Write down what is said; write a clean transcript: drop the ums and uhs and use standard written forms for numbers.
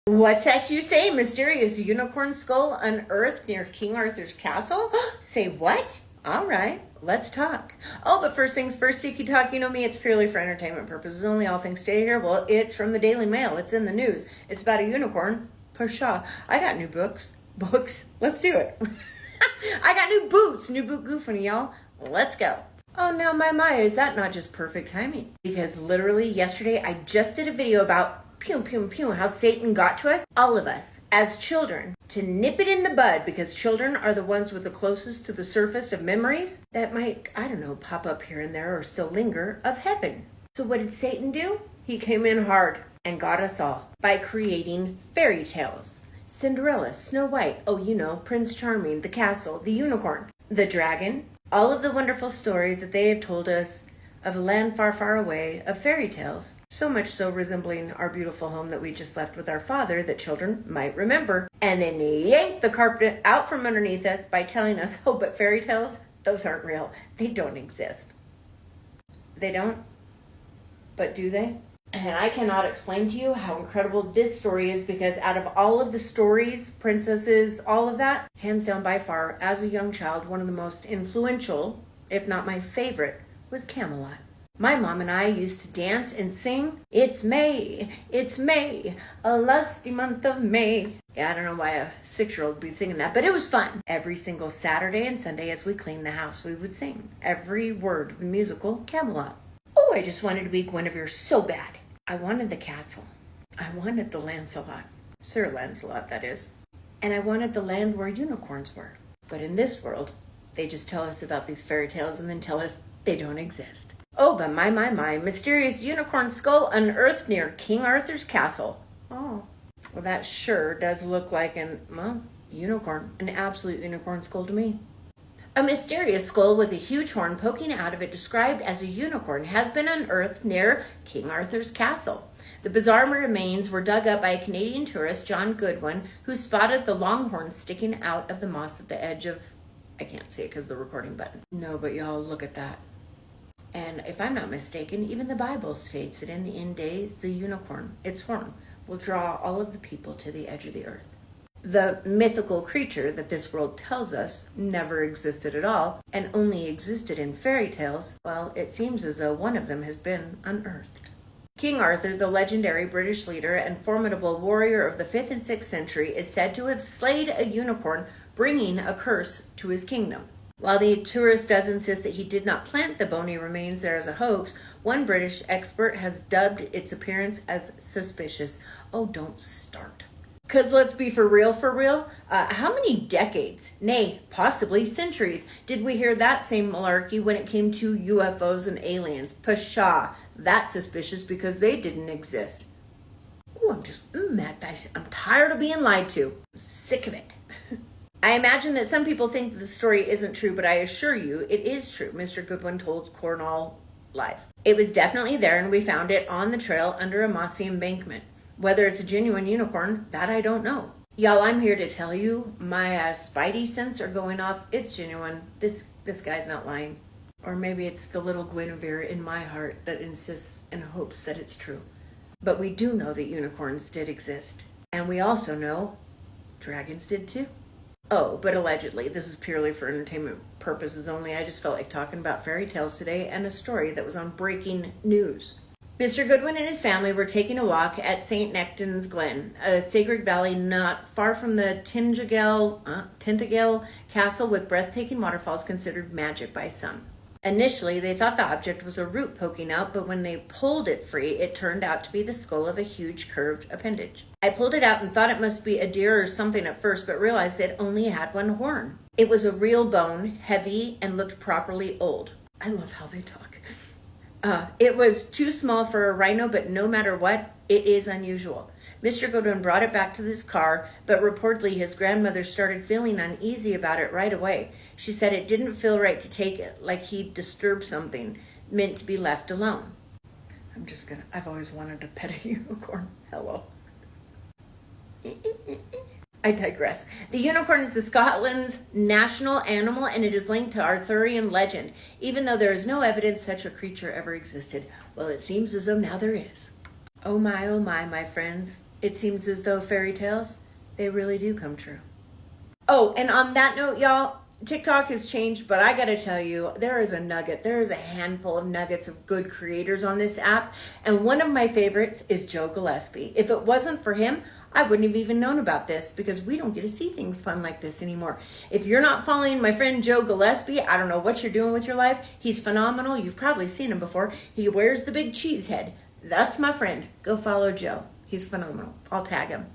What's that you say? Mysterious unicorn skull unearthed near King Arthur's castle? Say what? All right, let's talk. Oh, but first things first, Tiki Talk, you know me, it's purely for entertainment purposes only. All things stay here. Well, it's from the Daily Mail. It's in the news. It's about a unicorn. Pshaw. I got new books. Let's do it. I got new boots. New boot goofing, y'all. Let's go. Oh, now my, is that not just perfect timing? Because literally yesterday, I just did a video about how Satan got to us, all of us, as children, to nip it in the bud, because children are the ones with the closest to the surface of memories that might, I don't know, pop up here and there or still linger of heaven. So what did Satan do? He came in hard and got us all by creating fairy tales. Cinderella, Snow White, oh, you know, Prince Charming, the castle, the unicorn, the dragon, all of the wonderful stories that they have told us of a land far, far away, of fairy tales, so much so resembling our beautiful home that we just left with our father that children might remember, and then yank the carpet out from underneath us by telling us, oh, but fairy tales, those aren't real. They don't exist. They don't? But do they? And I cannot explain to you how incredible this story is, because out of all of the stories, princesses, all of that, hands down by far, as a young child, one of the most influential, if not my favorite, was Camelot. My mom and I used to dance and sing, it's May, a lusty month of May. Yeah, I don't know why a 6-year-old would be singing that, but it was fun. Every single Saturday and Sunday as we cleaned the house, we would sing every word of the musical Camelot. Oh, I just wanted to be Guinevere so bad. I wanted the castle. I wanted the Lancelot. Sir Lancelot, that is. And I wanted the land where unicorns were. But in this world, they just tell us about these fairy tales and then tell us they don't exist. Oh, but my, mysterious unicorn skull unearthed near King Arthur's castle. Oh, well, that sure does look like unicorn, an absolute unicorn skull to me. A mysterious skull with a huge horn poking out of it, described as a unicorn, has been unearthed near King Arthur's castle. The bizarre remains were dug up by a Canadian tourist, John Goodwin, who spotted the long horn sticking out of the moss at the edge of... I can't see it because of the recording button. No, but y'all, look at that. And if I'm not mistaken, even the Bible states that in the end days, the unicorn, its horn, will draw all of the people to the edge of the earth. The mythical creature that this world tells us never existed at all and only existed in fairy tales, well, it seems as though one of them has been unearthed. King Arthur, the legendary British leader and formidable warrior of the 5th and 6th century, is said to have slayed a unicorn, bringing a curse to his kingdom. While the tourist does insist that he did not plant the bony remains there as a hoax, one British expert has dubbed its appearance as suspicious. Oh, don't start. Because let's be for real, how many decades, nay, possibly centuries, did we hear that same malarkey when it came to UFOs and aliens? Pshaw, that's suspicious because they didn't exist. Oh, I'm just mad. I'm tired of being lied to. I'm sick of it. I imagine that some people think that the story isn't true, but I assure you it is true, Mr. Goodwin told Cornell Live. It was definitely there, and we found it on the trail under a mossy embankment. Whether it's a genuine unicorn, that I don't know. Y'all, I'm here to tell you, my spidey sense are going off. It's genuine. This guy's not lying. Or maybe it's the little Guinevere in my heart that insists and hopes that it's true. But we do know that unicorns did exist. And we also know dragons did too. Oh, but allegedly, this is purely for entertainment purposes only. I just felt like talking about fairy tales today and a story that was on breaking news. Mr. Goodwin and his family were taking a walk at St. Nectan's Glen, a sacred valley not far from the Tintagel Castle with breathtaking waterfalls considered magic by some. Initially, they thought the object was a root poking out, but when they pulled it free, it turned out to be the skull of a huge curved appendage. I pulled it out and thought it must be a deer or something at first, but realized it only had one horn. It was a real bone, heavy, and looked properly old. I love how they talk. It was too small for a rhino, but no matter what, it is unusual. Mr. Goodwin brought it back to his car, but reportedly his grandmother started feeling uneasy about it right away. She said it didn't feel right to take it, like he'd disturbed something, meant to be left alone. I've always wanted to pet a unicorn. Hello. I digress. The unicorn is Scotland's national animal, and it is linked to Arthurian legend, even though there is no evidence such a creature ever existed. Well, it seems as though now there is. Oh my, my friends. It seems as though fairy tales, they really do come true. Oh, and on that note, y'all, TikTok has changed, but I gotta tell you, there is a handful of nuggets of good creators on this app, and one of my favorites is Joe Gillespie. If it wasn't for him, I wouldn't have even known about this because we don't get to see things fun like this anymore. If you're not following my friend Joe Gillespie, I don't know what you're doing with your life. He's phenomenal. You've probably seen him before. He wears the big cheese head. That's my friend. Go follow Joe. He's phenomenal. I'll tag him.